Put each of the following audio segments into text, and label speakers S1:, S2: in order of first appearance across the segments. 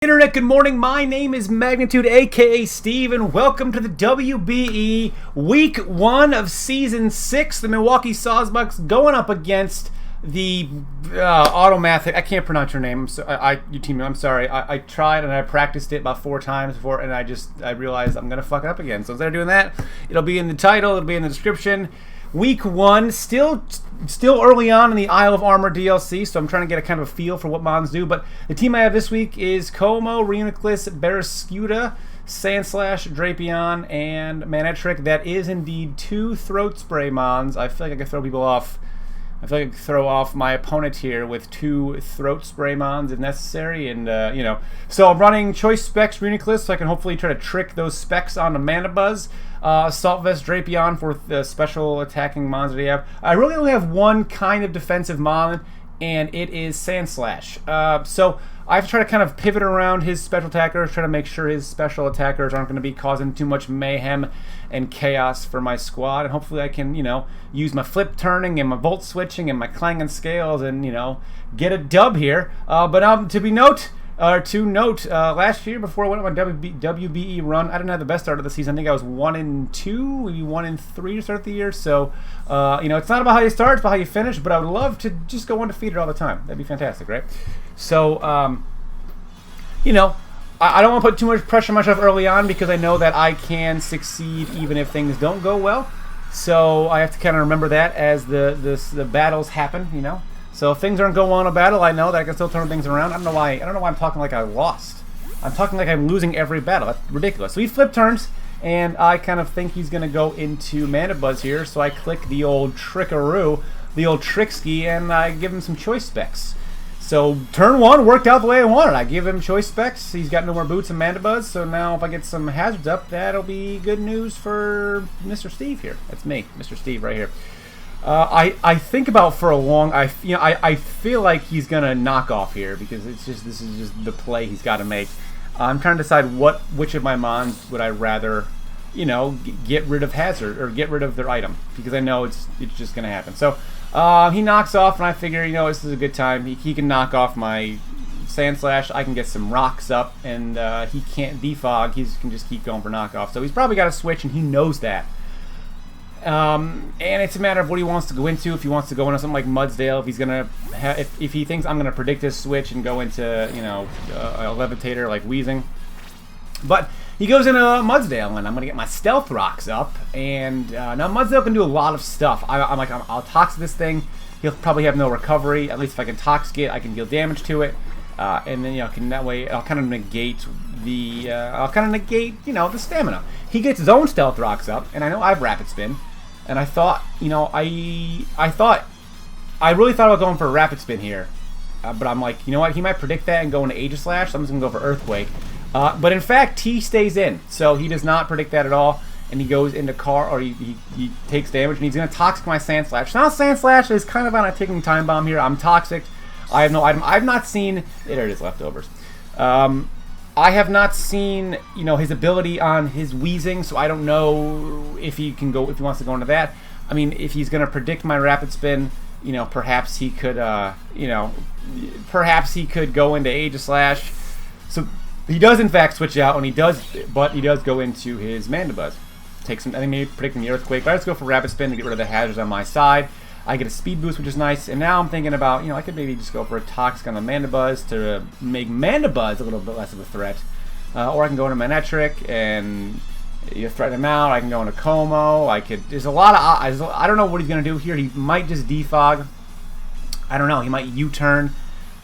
S1: Internet, good morning. My name is Magnitude, aka Steve, and welcome to the WBE Week 1 of Season 6. The Milwaukee Sawsbucks going up against the AutoMatthic. I can't pronounce your name. So I'm sorry. I tried and I practiced it about 4 times before, and I realized I'm gonna fuck it up again. So instead of doing that, it'll be in the title. It'll be in the description. Week 1, still early on in the Isle of Armor DLC, so I'm trying to get a kind of a feel for what mons do. But the team I have this week is Como, Reuniclus, Barraskewda, Sandslash, Drapion, and Manectric. That is indeed 2 Throat Spray mons. I feel like I can throw people off. I feel like I can throw off my opponent here with 2 Throat Spray mons if necessary. And, so I'm running Choice Specs Reuniclus, so I can hopefully try to trick those specs onto Manabuzz. Assault Vest Drapion for the special attacking mons that I have. I really only have one kind of defensive mon, and it is Sandslash. So I have to try to kind of pivot around his special attackers, try to make sure his special attackers aren't going to be causing too much mayhem and chaos for my squad. And hopefully I can, use my flip turning and my volt switching and my clanging scales and, get a dub here. But to note, last year before I went on my WBE run, I didn't have the best start of the season. I think I was 1-2, maybe 1-3 to start the year. So, it's not about how you start, it's about how you finish. But I would love to just go undefeated all the time. That'd be fantastic, right? So, I don't want to put too much pressure on myself early on because I know that I can succeed even if things don't go well. So I have to kind of remember that as the battles happen, So if things aren't going well in a battle, I know that I can still turn things around. I don't know why I'm talking like I lost. I'm talking like I'm losing every battle. That's ridiculous. So he flip turns, and I kind of think he's going to go into Manabuzz here. So I click the old Trickaroo, the old Tricksky, and I give him some choice specs. So turn 1 worked out the way I wanted. I give him choice specs. He's got no more boots and Manabuzz. So now if I get some hazards up, that'll be good news for Mr. Steve here. That's me, Mr. Steve right here. I think about for a long. I feel like he's gonna knock off here because this is just the play he's got to make. I'm trying to decide which of my mons would I rather, get rid of hazard or get rid of their item because I know it's just gonna happen. So he knocks off, and I figure this is a good time. He can knock off my Sandslash. I can get some rocks up, and he can't defog. He can just keep going for knockoff. So he's probably got a switch, and he knows that. And it's a matter of what he wants to go into. If he wants to go into something like Mudsdale, if he's gonna, if he thinks I'm gonna predict his switch and go into a Levitator like Wheezing, but he goes into Mudsdale, and I'm gonna get my Stealth Rocks up. And now Mudsdale can do a lot of stuff. I'll Toxic this thing. He'll probably have no recovery. At least if I can Toxic it, I can deal damage to it, and then that way I'll kind of negate the the stamina. He gets his own Stealth Rocks up, and I know I have Rapid Spin. And I thought, I really thought about going for a Rapid Spin here. But I'm like, you know what? He might predict that and go into Aegislash, so I'm just going to go for Earthquake. But in fact, T stays in. So he does not predict that at all. And he goes into he takes damage, and he's going to Toxic my Sandslash. Now Sandslash is kind of on a ticking time bomb here. I'm Toxic. I have no item. I've not seen... There it is, leftovers. I have not seen, his ability on his Wheezing, so I don't know if he wants to go into that. I mean, if he's going to predict my Rapid Spin, perhaps he could, go into Aegislash. So he does in fact switch out, and he does go into his Manabuzz. Takes him, I think maybe predicting the Earthquake, but I just go for Rapid Spin to get rid of the hazards on my side. I get a speed boost, which is nice, and now I'm thinking about, I could maybe just go for a Toxic on the Manabuzz to make Manabuzz a little bit less of a threat. Or I can go into Manectric and threaten him out. I can go into Como. There's a lot of, I don't know what he's going to do here. He might just defog. I don't know. He might U-turn.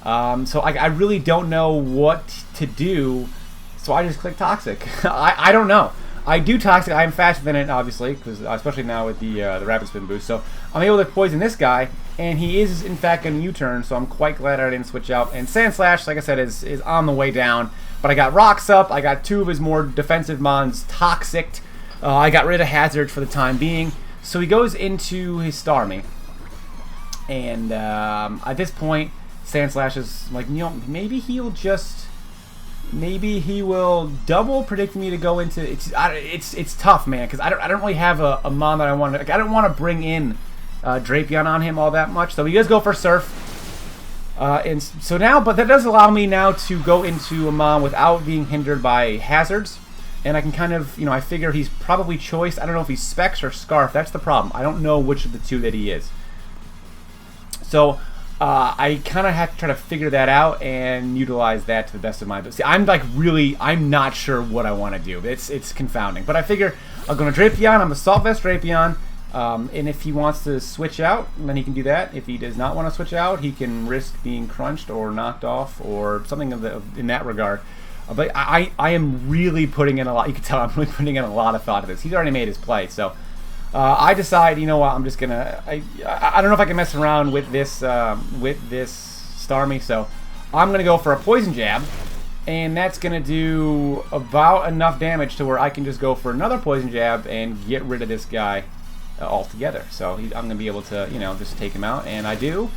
S1: So I really don't know what to do, so I just click Toxic. I don't know. I do Toxic. I am faster than it, obviously, because especially now with the Rapid Spin boost. So I'm able to poison this guy, and he is in fact going to U-turn. So I'm quite glad I didn't switch out. And Sandslash, like I said, is on the way down. But I got rocks up. I got 2 of his more defensive mons Toxic. I got rid of hazard for the time being. So he goes into his Starmie, and at this point, Sandslash is like, maybe he'll just. Maybe he will double predict me to go into. It's tough, man, because I don't really have a mon that I want to. I don't want to bring in Drapion on him all that much. So he does go for Surf. And so now, but that does allow me now to go into a mon without being hindered by hazards. And I can kind of, I figure he's probably choice. I don't know if he's Specs or Scarf. That's the problem. I don't know which of the two that he is. So I kind of have to try to figure that out and utilize that to the best of my ability. See, I'm not sure what I want to do. It's confounding. But I figure I'm going to Drapion. I'm a Assault Vest Drapion. And if he wants to switch out, then he can do that. If he does not want to switch out, he can risk being crunched or knocked off or something in that regard. But I am really putting in a lot. You can tell I'm really putting in a lot of thought to this. He's already made his play, so I decide. You know what? I'm just gonna. I don't know if I can mess around with this Starmie, so I'm gonna go for a Poison Jab, and that's gonna do about enough damage to where I can just go for another Poison Jab and get rid of this guy altogether. So I'm gonna be able to just take him out, and I do.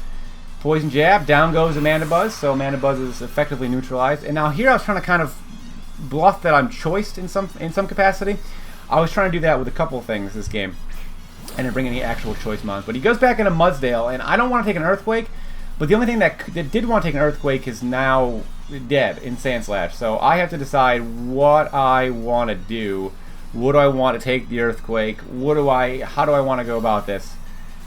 S1: Poison Jab, down goes Amanda Buzz, so Amanda Buzz is effectively neutralized. And now here I was trying to kind of bluff that I'm choiced in some capacity. I was trying to do that with a couple of things this game. I didn't bring any actual choice mons. But he goes back into Mudsdale, and I don't want to take an Earthquake, but the only thing that did want to take an Earthquake is now dead in Sandslash. So I have to decide what I want to do. What do I want to take the Earthquake? How do I want to go about this?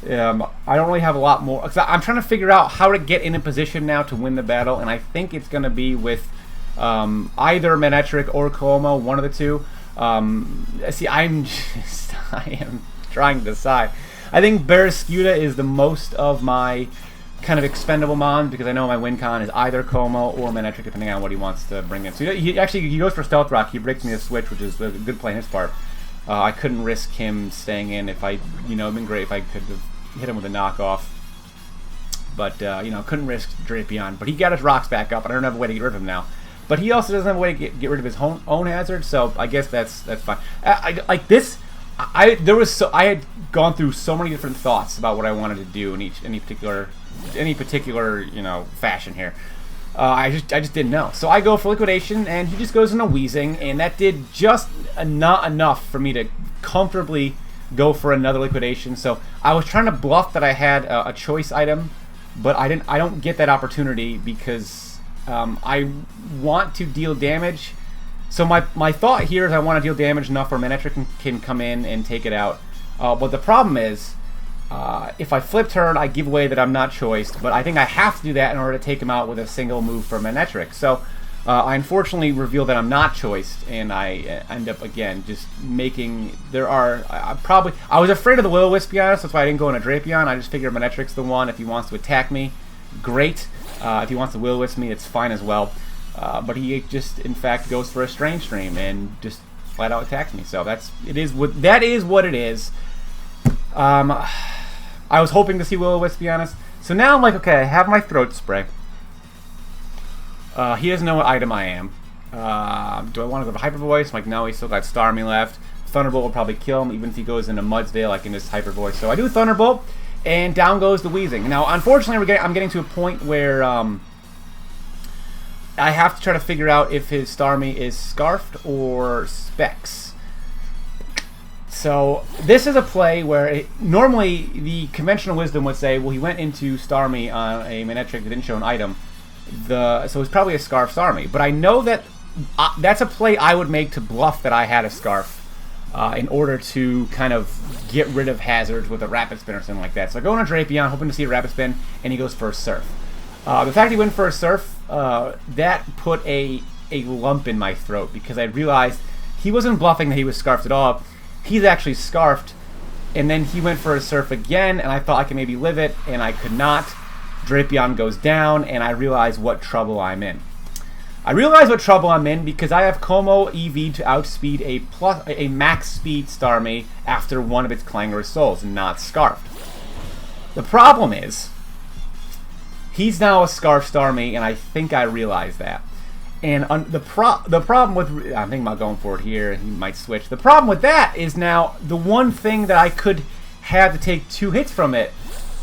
S1: I don't really have a lot more. I'm trying to figure out how to get in a position now to win the battle, and I think it's going to be with either Manectric or Como, one of the two. See, I am trying to decide. I think Barrascuda is the most of my kind of expendable mon, because I know my win con is either Como or Manectric, depending on what he wants to bring in. So he goes for Stealth Rock. He breaks me a switch, which is a good play on his part. I couldn't risk him staying in. If it'd been great if I could have hit him with a knockoff. But, couldn't risk Drapion. But he got his rocks back up, and I don't have a way to get rid of him now. But he also doesn't have a way to get rid of his own hazard, so I guess that's fine. I had gone through so many different thoughts about what I wanted to do in any particular fashion here. I just didn't know. So I go for Liquidation, and he just goes into Wheezing, and that did just not enough for me to comfortably go for another Liquidation. So I was trying to bluff that I had a choice item, but I don't get that opportunity because I want to deal damage. So my thought here is I want to deal damage enough where Manectric can come in and take it out. But the problem is, if I flip turn, I give away that I'm not choiced, but I think I have to do that in order to take him out with a single move for Manectric. So I unfortunately reveal that I'm not choiced, and I end up again just making. I was afraid of the Will-O-Wisp, to be honest. That's why I didn't go in a Drapion. I just figured Manectric's the one. If he wants to attack me, great. If he wants to Will-O-Wisp me, it's fine as well. But he just, in fact, goes for a Strange Stream and just flat out attacks me. So that is what it is. I was hoping to see Will-O-Wisp, to be honest. So now I'm like, okay, I have my Throat Spray. He doesn't know what item I am. Do I want to go to Hyper Voice? I'm like, no, he's still got Starmie left. Thunderbolt will probably kill him. Even if he goes into Mudsdale, I can just Hyper Voice. So I do Thunderbolt, and down goes the Wheezing. Now, unfortunately, I'm getting to a point where I have to try to figure out if his Starmie is Scarfed or Specs. So this is a play where normally the conventional wisdom would say, well, he went into Starmie on a Manectric that didn't show an item. So it's probably a Scarf Starmie. But I know that that's a play I would make to bluff that I had a Scarf in order to kind of get rid of hazards with a Rapid Spin or something like that. So I go on a Drapion, hoping to see a Rapid Spin, and he goes for a Surf. The fact he went for a Surf, that put a lump in my throat, because I realized he wasn't bluffing that he was Scarfed at all. He's actually Scarfed, and then he went for a Surf again, and I thought I could maybe live it, and I could not. Drapion goes down, and I realize what trouble I'm in. I realize what trouble I'm in because I have Como EV to outspeed a max speed Starmie after one of its Clangorous Souls, and not Scarfed. The problem is, he's now a Scarf Starmie, and I think I realize that. And the problem with, I'm thinking about going for it here, he might switch. The problem with that is now the one thing that I could have to take 2 hits from it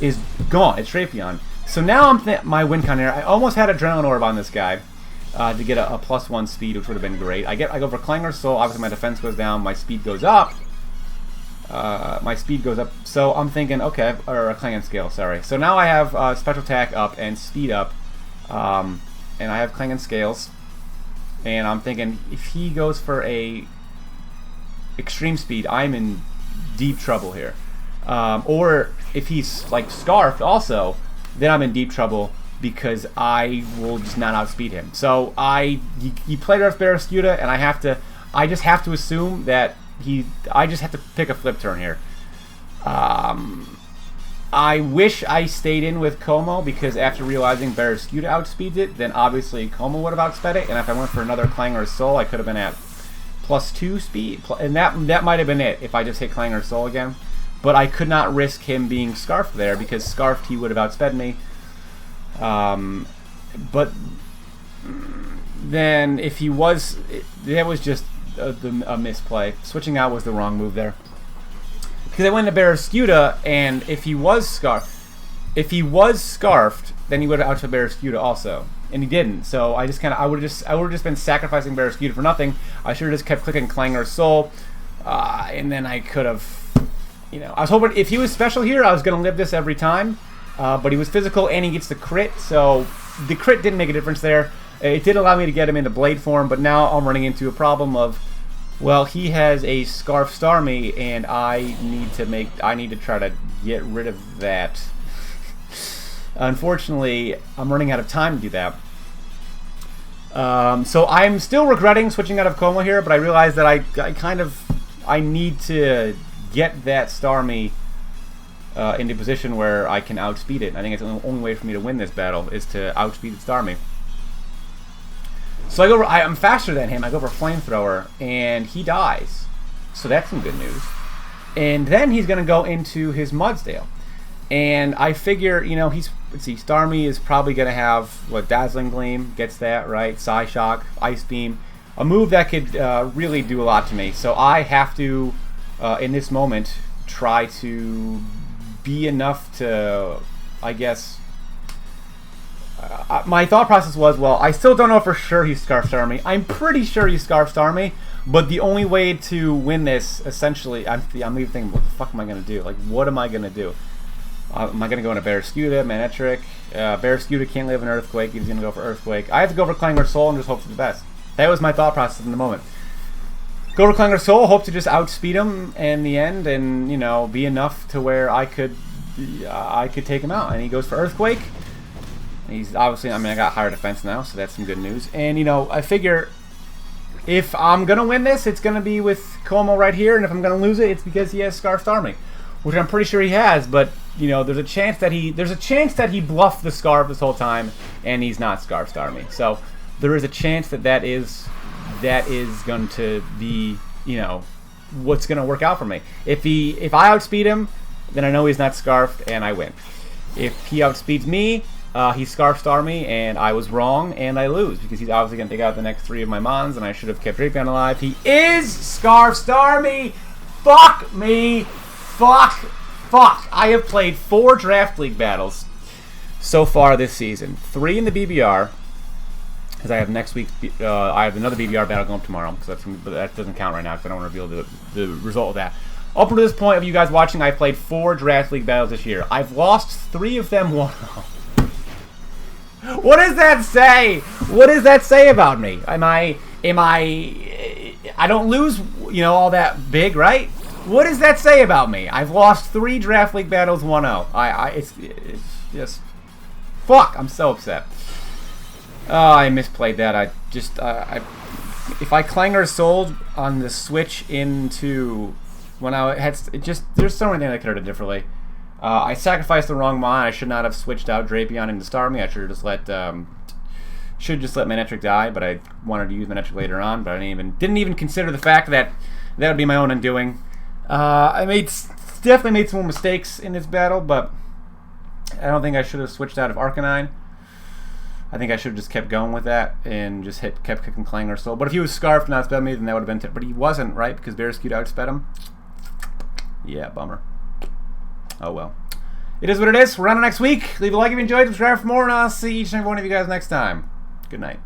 S1: is gone. It's Drapion. So now my win con here, I almost had Adrenaline Orb on this guy to get a +1 speed, which would have been great. I go for Clangorous Soul, obviously my defense goes down, my speed goes up. my speed goes up. So I'm thinking, okay, or a clanging scale, sorry. So now I have special attack up and speed up, and I have clanging scales. And I'm thinking, if he goes for a extreme speed, I'm in deep trouble here. Or if he's like scarfed also, then I'm in deep trouble because I will just not outspeed him. So he played Earth Barraskewda, and I just have to assume that I just have to pick a flip turn here. I wish I stayed in with Como, because after realizing Barraskewda outspeeds it, then obviously Como would have outsped it, and if I went for another Clangor's Soul, I could have been at +2 speed, and that might have been it if I just hit Clangor's Soul again. But I could not risk him being Scarfed there, because Scarfed he would have outsped me. But then if he was, that was just a misplay. Switching out was the wrong move there. Because I went to Barraskewda, and if he was scarfed, then he would have outsped Barraskewda also, and he didn't. So I would have just been sacrificing Barraskewda for nothing. I should have just kept clicking Clangor's Soul, and then I could have, I was hoping if he was special here, I was going to live this every time. But he was physical, and he gets the crit, so the crit didn't make a difference there. It did allow me to get him into blade form, but now I'm running into a problem of, well, he has a Scarf Starmie, and I need to try to get rid of that. Unfortunately, I'm running out of time to do that. So I'm still regretting switching out of Como here, but I realize that I need to get that Starmie into a position where I can outspeed it. I think it's the only way for me to win this battle is to outspeed the Starmie. So I'm faster than him. I go for Flamethrower, and he dies. So that's some good news. And then he's going to go into his Mudsdale. And I figure, let's see, Starmie is probably going to have, Dazzling Gleam, gets that, right? Psy Shock, Ice Beam. A move that could really do a lot to me. So I have to, in this moment, try to be enough to, I guess... my thought process was, well, I still don't know for sure he's Scarf Starmie. I'm pretty sure he's Scarf Starmie, but the only way to win this, essentially, I'm even thinking, what the fuck am I going to do? Like, what am I going to do? Am I going to go into Barraskewda, Manectric? Barraskewda can't live in Earthquake. He's going to go for Earthquake. I have to go for Clangor's Soul and just hope for the best. That was my thought process in the moment. Go for Clangor's Soul, hope to just outspeed him in the end, and, be enough to where I could take him out. And he goes for Earthquake. He's obviously, I got higher defense now, so that's some good news. And, I figure if I'm going to win this, it's going to be with Como right here, and if I'm going to lose it, it's because he has Scarf Starmie, which I'm pretty sure he has, but, there's a chance that he bluffed the Scarf this whole time, and he's not Scarf Starmie. So there is a chance that is going to be, what's going to work out for me. If I outspeed him, then I know he's not Scarfed, and I win. If he outspeeds me, he's Scarf Starmie, and I was wrong, and I lose, because he's obviously going to take out the next 3 of my Mons, and I should have kept Drapion alive. He is Scarf Starmie! Fuck me! Fuck! I have played 4 Draft League battles so far this season. 3 in the BBR, because I have next week, I have another BBR battle going up tomorrow, but that doesn't count right now, because I don't want to reveal the result of that. Up to this point of you guys watching, I've played 4 Draft League battles this year. I've lost 3 of them 1-0. What does that say? What does that say about me? I don't lose, all that big, right? What does that say about me? I've lost 3 Draft League battles 1-0. It's just, fuck, I'm so upset. I misplayed that. If I Clangor's Soul on the switch into, when I had, there's so many things I could have done differently. I sacrificed the wrong Mon. I should not have switched out Drapion into Starmie. I should have just let Manectric die, but I wanted to use Manectric later on. But I didn't even consider the fact that would be my own undoing. I definitely made some more mistakes in this battle, but I don't think I should have switched out of Arcanine. I think I should have just kept going with that and just kept kicking Clangor's Soul. But if he was Scarfed and outsped me, then that would have been. But he wasn't, right? Because Barraskewda outsped him. Yeah, bummer. Oh well. It is what it is. We're on to next week. Leave a like if you enjoyed. Subscribe for more, and I'll see each and every one of you guys next time. Good night.